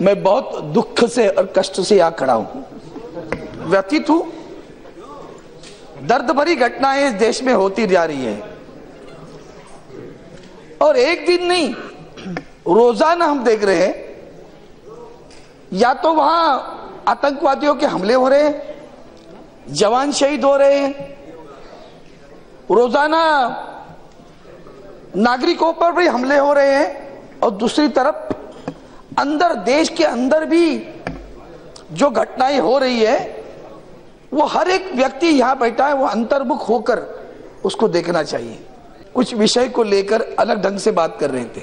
मैं बहुत दुख से और कष्ट से यहाँ खड़ा हूं, व्यथित हूं। दर्द भरी घटनाएं इस देश में होती जा रही है और एक दिन नहीं, रोजाना हम देख रहे हैं या तो वहां आतंकवादियों के हमले हो रहे हैं, जवान शहीद हो रहे हैं, रोजाना नागरिकों पर भी हमले हो रहे हैं और दूसरी तरफ अंदर, देश के अंदर भी जो घटनाएं हो रही है वो हर एक व्यक्ति यहां बैठा है वो अंतर्मुख होकर उसको देखना चाहिए। कुछ विषय को लेकर अलग ढंग से बात कर रहे थे।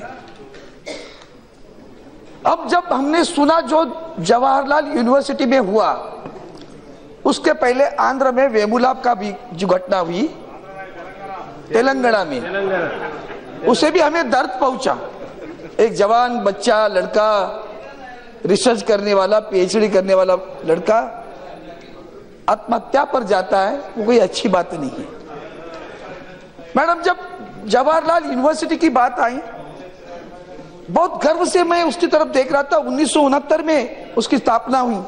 अब जब हमने सुना जो जवाहरलाल यूनिवर्सिटी में हुआ, उसके पहले आंध्र में वेमुला का भी जो घटना हुई, तेलंगाना में, उसे भी हमें दर्द पहुंचा। एक जवान बच्चा, लड़का, रिसर्च करने वाला, पीएचडी करने वाला लड़का आत्महत्या पर जाता है, वो कोई अच्छी बात नहीं है। मैडम, जब जवाहरलाल यूनिवर्सिटी की बात आई, बहुत गर्व से मैं उसकी तरफ देख रहा था। 1969 में उसकी स्थापना हुई।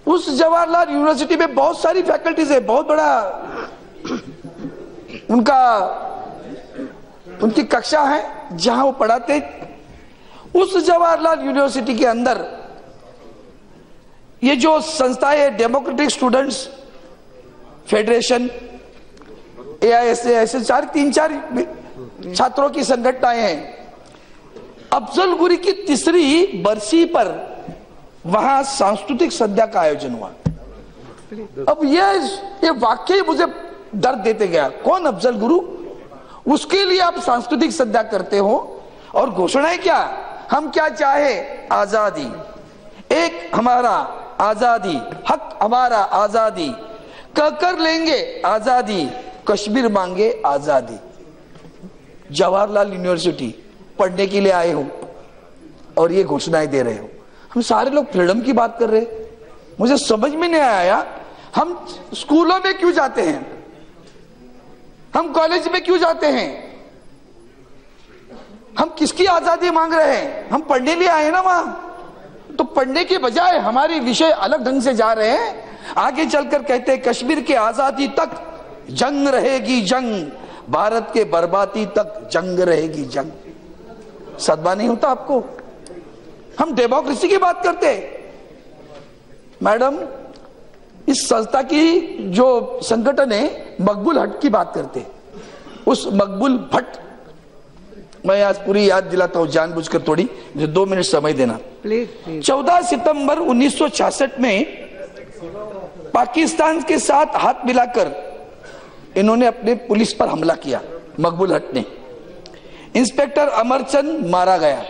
उस जवाहरलाल यूनिवर्सिटी में बहुत सारी फैकल्टीज है, बहुत बड़ा उनकी कक्षा है जहां वो पढ़ाते। उस जवाहरलाल यूनिवर्सिटी के अंदर ये जो संस्था है, डेमोक्रेटिक स्टूडेंट्स फेडरेशन, AISA, ऐसे तीन चार छात्रों की संगठनाएं हैं। अफजल गुरी की 3री बरसी पर वहां सांस्कृतिक संध्या का आयोजन हुआ। अब ये वाकई मुझे दर्द देते गया। कौन अफजल गुरु? उसके लिए आप सांस्कृतिक संध्या करते हो और घोषणाएं क्या? हम क्या चाहे? आजादी, एक हमारा आजादी, हक हमारा आजादी, कर लेंगे आजादी, कश्मीर मांगे आजादी। जवाहरलाल यूनिवर्सिटी पढ़ने के लिए आए हो और ये घोषणाएं दे रहे हो। हम सारे लोग फ्रीडम की बात कर रहे हैं। मुझे समझ में नहीं आया, हम स्कूलों में क्यों जाते हैं, हम कॉलेज में क्यों जाते हैं, हम किसकी आजादी मांग रहे हैं? हम पढ़ने लिए आए ना वहां, तो पढ़ने के बजाय हमारे विषय अलग ढंग से जा रहे हैं। आगे चलकर कहते हैं कश्मीर के आजादी तक जंग रहेगी जंग, भारत के बर्बादी तक जंग रहेगी जंग। सदमा नहीं होता आपको? हम डेमोक्रेसी की बात करते हैं। मैडम, इस संस्था की जो संगठन है मकबूल हट की बात करते हैं। उस मकबूल भट्ट, मैं आज पूरी याद दिलाता हूं जानबूझकर, थोड़ी मुझे 2 मिनट समय देना प्लीज। 14 सितंबर 1966 में पाकिस्तान के साथ हाथ मिलाकर इन्होंने अपने पुलिस पर हमला किया। मकबूल हट ने, इंस्पेक्टर अमरचंद मारा गया।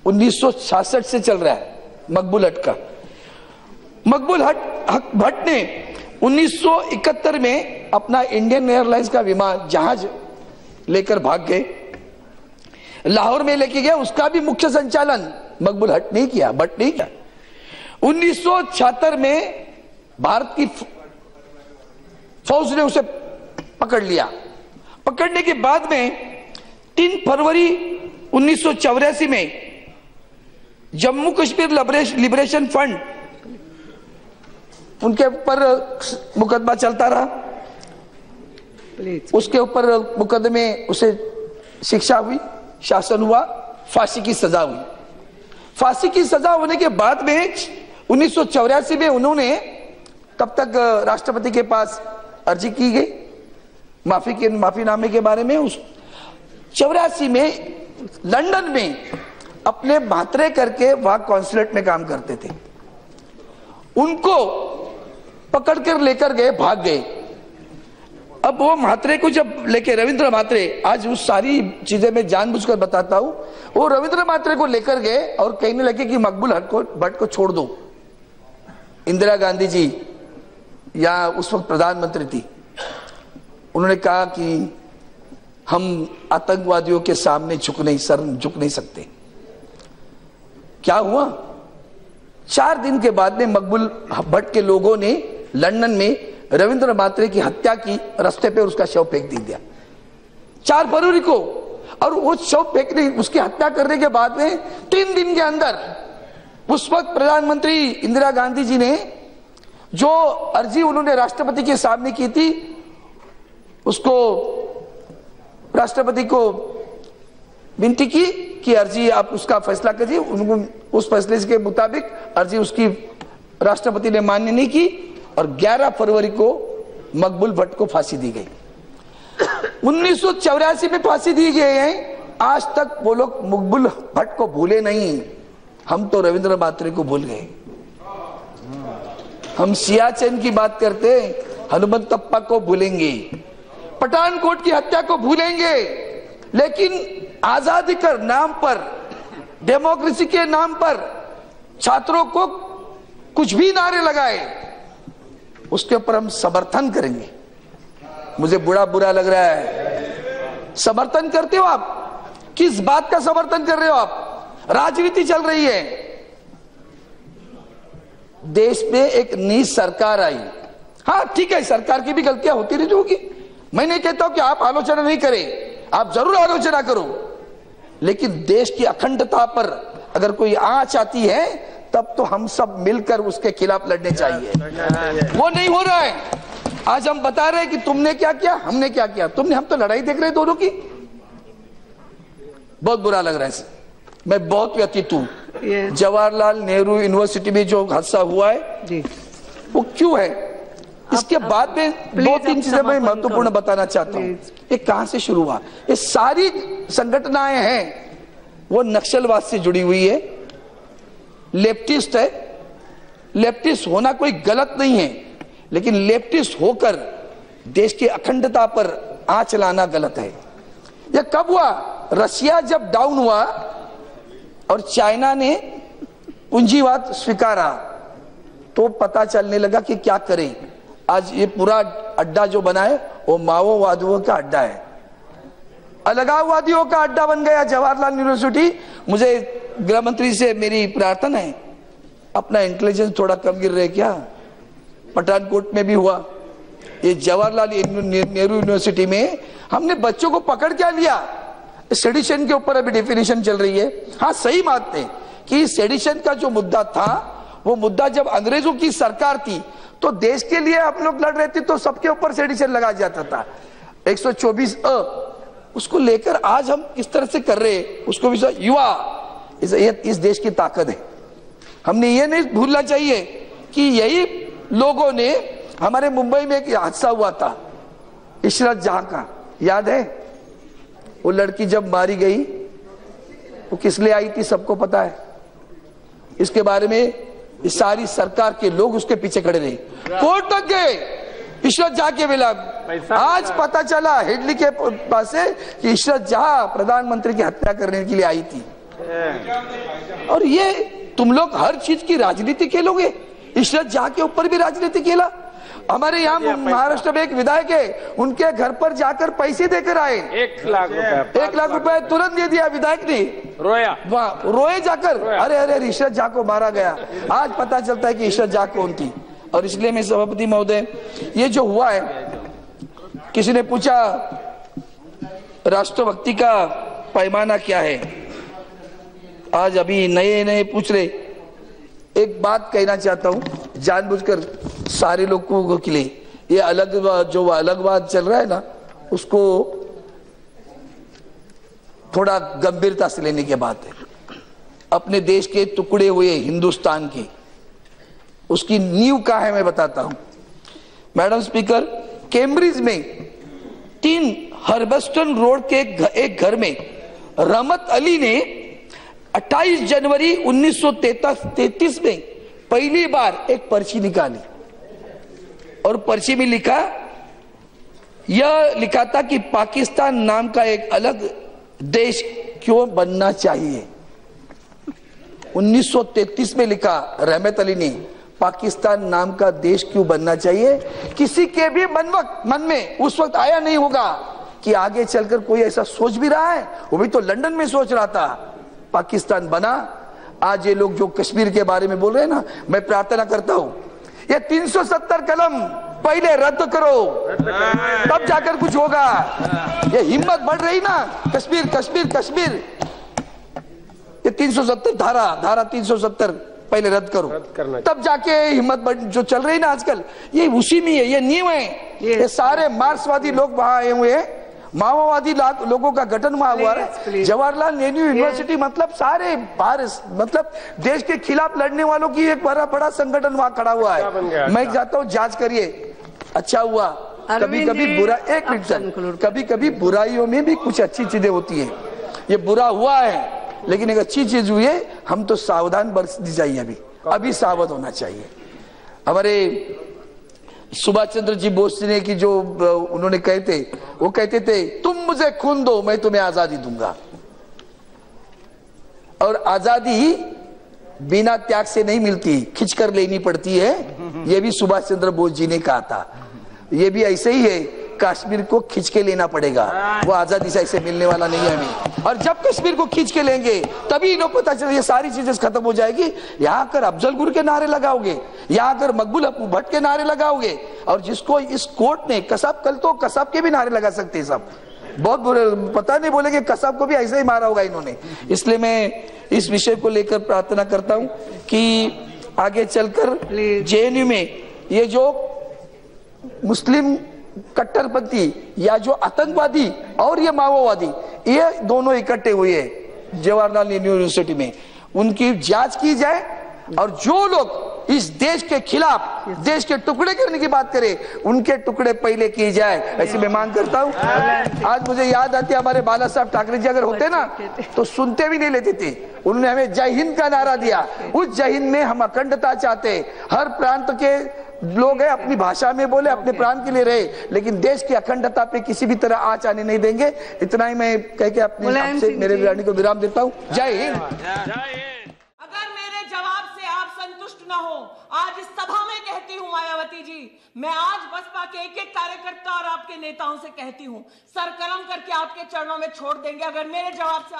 1966 से चल रहा है मकबूल हट का। मकबूल भट्ट ने 1971 में अपना इंडियन एयरलाइंस का विमान जहाज लेकर भाग गए, लाहौर में लेके गया। उसका भी मुख्य संचालन मकबूल हट नहीं किया, भट्ट नहीं किया। 1976 में भारत की फौज ने उसे पकड़ लिया। पकड़ने के बाद में 3 फरवरी 1984 में जम्मू कश्मीर लिबरेशन फ्रंट, उनके ऊपर मुकदमा चलता रहा। उसके ऊपर मुकदमे, उसे शिक्षा हुई, शासन हुआ, फांसी की सजा हुई। फांसी की सजा होने के बाद में 1984 में उन्होंने तब तक राष्ट्रपति के पास अर्जी की गई माफीनामे के बारे में। उस 84 में लंदन में अपने भातरे करके वहां कॉन्सुलेट में काम करते थे, उनको पकड़कर लेकर गए, भाग गए। अब वो म्हात्रे को जब लेके, रविंद्र म्हात्रे, आज उस सारी चीजें मैं जानबूझकर बताता हूं, वो रविंद्र म्हात्रे को लेकर गए और कहने लगे कि मकबूल भट्ट को छोड़ दो। इंदिरा गांधी जी या उस वक्त प्रधानमंत्री थी, उन्होंने कहा कि हम आतंकवादियों के सामने झुक नहीं सकते। क्या हुआ? 4 दिन के बाद में मकबूल भट्ट के लोगों ने लंदन में रविंद्र म्हात्रे की हत्या की, रास्ते पे उसका शव फेंक दिया 4 फरवरी को। और वो शव फेंकने, उसकी हत्या करने के बाद में 3 दिन के अंदर उस वक्त प्रधानमंत्री इंदिरा गांधी जी ने जो अर्जी उन्होंने राष्ट्रपति के सामने की थी, उसको राष्ट्रपति को विनती की कि अर्जी आप उसका फैसला कीजिए। उनको उस फैसले के मुताबिक अर्जी उसकी राष्ट्रपति ने मान्य नहीं की और 11 फरवरी को मकबूल भट्ट को फांसी दी गई। 1984 में फांसी दी गई है। आज तक वो लोग मकबूल भट्ट को भूले नहीं। हम तो रविंद्र मात्रे को भूल गए। हम सियाचिन की बात करते, हनुमंतप्पा को भूलेंगे, पठानकोट की हत्या को भूलेंगे, लेकिन आजादी के नाम पर, डेमोक्रेसी के नाम पर छात्रों को कुछ भी नारे लगाए, उसके ऊपर हम समर्थन करेंगे। मुझे बुरा लग रहा है। समर्थन करते हो आप? किस बात का समर्थन कर रहे हो आप? राजनीति चल रही है। देश में एक नई सरकार आई। हाँ ठीक है, सरकार की भी गलतियां होती रही होगी। मैं नहीं कहता हूं कि आप आलोचना नहीं करें, आप जरूर आलोचना करो, लेकिन देश की अखंडता पर अगर कोई आंच आती है तब तो हम सब मिलकर उसके खिलाफ लड़ने चाहिए। वो नहीं हो रहा है। आज हम बता रहे हैं कि तुमने क्या किया, हमने क्या किया। हम तो लड़ाई देख रहे हैं दोनों की। बहुत बुरा लग रहा है। मैं बहुत व्यथित हूं। जवाहरलाल नेहरू यूनिवर्सिटी में जो हादसा हुआ है जी, वो क्यों है? इसके बाद में 2-3 चीजें मैं महत्वपूर्ण बताना चाहता हूं। ये कहां से शुरू हुआ? ये सारी संगठनाएं हैं वो नक्सलवाद से जुड़ी हुई है, लेफ्टिस्ट है। लेफ्टिस्ट होना कोई गलत नहीं है, लेकिन लेफ्टिस्ट होकर देश की अखंडता पर आंच लाना गलत है। यह कब हुआ? रशिया जब डाउन हुआ और चाइना ने पूंजीवाद स्वीकारा तो पता चलने लगा कि क्या करें। आज ये पूरा अड्डा जो बना है वो माओवादियों का अड्डा है, अलगाववादियों का अड्डा बन गया जवाहरलाल यूनिवर्सिटी। मुझे गृह मंत्री से मेरी प्रार्थना है, अपना इंटेलिजेंस थोड़ा कम गिर रहे क्या? पठानकोट में भी हुआ, ये जवाहरलाल नेहरू यूनिवर्सिटी में हमने बच्चों को पकड़ क्या लिया? सेडिशन के ऊपर अभी डेफिनेशन चल रही है। हाँ सही बात है कि सेडिशन का जो मुद्दा था, वो मुद्दा जब अंग्रेजों की सरकार थी तो देश के लिए आप लोग लड़ रहे थे तो सबके ऊपर सेडिशन लगा जाता था। 124A उसको लेकर आज हम किस तरह से कर रहे हैं उसको भी युवा, इस देश की ताकत है। हमने ये नहीं भूलना चाहिए कि यही लोगों ने, हमारे मुंबई में एक हादसा हुआ था इशरत जहां का, याद है? वो लड़की जब मारी गई वो किस लिए आई थी सबको पता है। इसके बारे में इस सारी सरकार के लोग उसके पीछे खड़े रहे, कोर्ट तक गए इशरत जहां के खिलाफ। आज पता चला हेडली के पास से कि इशरत जहां प्रधानमंत्री की हत्या करने के लिए आई थी। और ये तुम लोग हर चीज की राजनीति खेलोगे। इशरत जहां के ऊपर भी राजनीति खेला। हमारे यहाँ महाराष्ट्र में एक विधायक है, उनके घर पर जाकर पैसे देकर आए, 1 लाख रुपए तुरंत दे दिया विधायक ने, रोए जाकर। अरे इशरत जहां को मारा गया। आज पता चलता है कि इशरत जहां कौन थी। और इसलिए मैं सभापति महोदय, ये जो हुआ है, किसी ने पूछा राष्ट्रभक्ति का पैमाना क्या है, आज अभी नए पूछ रहे। एक बात कहना चाहता हूं जानबूझकर सारे लोगों के लिए, ये अलगवाद चल रहा है ना, उसको थोड़ा गंभीरता से लेने की बात है। अपने देश के टुकड़े हुए हिंदुस्तान की, उसकी नींव कहां है मैं बताता हूं। मैडम स्पीकर, कैम्ब्रिज में 3 हर्बस्टन रोड के एक घर में रहमत अली ने 28 जनवरी 1933 में पहली बार एक पर्ची निकाली और पर्ची में यह लिखा था कि पाकिस्तान नाम का एक अलग देश क्यों बनना चाहिए। 1933 में लिखा रहमत अली ने, पाकिस्तान नाम का देश क्यों बनना चाहिए। किसी के भी मन में उस वक्त आया नहीं होगा कि आगे चलकर कोई ऐसा सोच भी रहा है। वो भी तो लंदन में सोच रहा था, पाकिस्तान बना। आज ये लोग जो कश्मीर के बारे में बोल रहे हैं ना, मैं प्रार्थना करता हूं ये 370 कलम पहले रद्द करो, तब जाकर कुछ होगा। ये हिम्मत बढ़ रही ना, कश्मीर कश्मीर कश्मीर, ये 370 धारा 370 पहले रद्द करो, तब जाके हिम्मत बढ़, जो चल रही ना आजकल, ये उसी में है, ये नियम है। ये सारे मार्क्सवादी लोग वहां आए हुए हैं, माओवादी लोगों का गठन वहां हुआ है। जवाहरलाल नेहरू यूनिवर्सिटी मतलब सारे भारत, मतलब देश के खिलाफ लड़ने वालों की एक बड़ा संगठन वहां खड़ा हुआ है। मैं जाता हूँ, जांच करिए, अच्छा हुआ। कभी कभी बुरा, एक मिनट सर, कभी कभी बुराइयों में भी कुछ अच्छी चीजें होती है। ये बुरा हुआ है लेकिन एक अच्छी चीज हुई है, हम तो सावधान बरतनी चाहिए, अभी सावध होना चाहिए। हमारे सुभाष चंद्र जी बोस ने की जो उन्होंने कहे थे, वो कहते थे तुम मुझे खून दो मैं तुम्हें आजादी दूंगा, और आजादी बिना त्याग से नहीं मिलती, खिंच कर लेनी पड़ती है। ये भी सुभाष चंद्र बोस जी ने कहा था। ये भी ऐसे ही है, कश्मीर को खींच के लेना पड़ेगा, वो आजादी से ऐसे मिलने वाला नहीं है हमें। और जब कश्मीर को खींच के लेंगे तभी इन्हें पता चले ये सारी चीजें खत्म हो जाएगी। यहाँ कर अफजल गुर के नारे लगाओगे, यहाँ कर मकबूल भट्ट के नारे लगाओगे, और जिसको इस कोर्ट ने कसब, कल तो कसब के भी नारे लगा सकते हैं सब, बहुत बुरे, पता नहीं बोलेंगे कसब को भी ऐसे ही मारा होगा इन्होंने। इसलिए मैं इस विषय को लेकर प्रार्थना करता हूं कि आगे चलकर जेएनयू में ये जो मुस्लिम कट्टरपंथी या जो आतंकवादी और ये माओवादी, ये दोनों इकट्ठे हुए हैं जवाहरलाल नेहरू यूनिवर्सिटी में, उनकी जांच की जाए, और जो लोग इस देश के खिलाफ देश के टुकड़े करने की बात करें, उनके टुकड़े पहले किए जाए, ऐसी मैं मांग करता हूं। आज मुझे याद आती है, हमारे बाला साहब ठाकरे जी अगर होते ना तो सुनते भी नहीं लेते थे। उन्होंने हमें जय हिंद का नारा दिया। उस जय हिंद में हम अखंडता चाहते, हर प्रांत के लोग हैं, अपनी भाषा में बोले, अपने प्राण के लिए रहे, लेकिन देश की अखंडता पे किसी भी तरह आंच आने नहीं देंगे। इतना ही मैं कह के अपने आपसे मेरे वाणी को विराम देता हूँ। जय हिंद। अगर मेरे जवाब से आप संतुष्ट न हो, आज इस सभा में कहती हूँ मायावती जी, मैं आज बसपा के एक एक कार्यकर्ता और आपके नेताओं से कहती हूँ, सर कलम करके आपके चरणों में छोड़ देंगे अगर मेरे जवाब से आप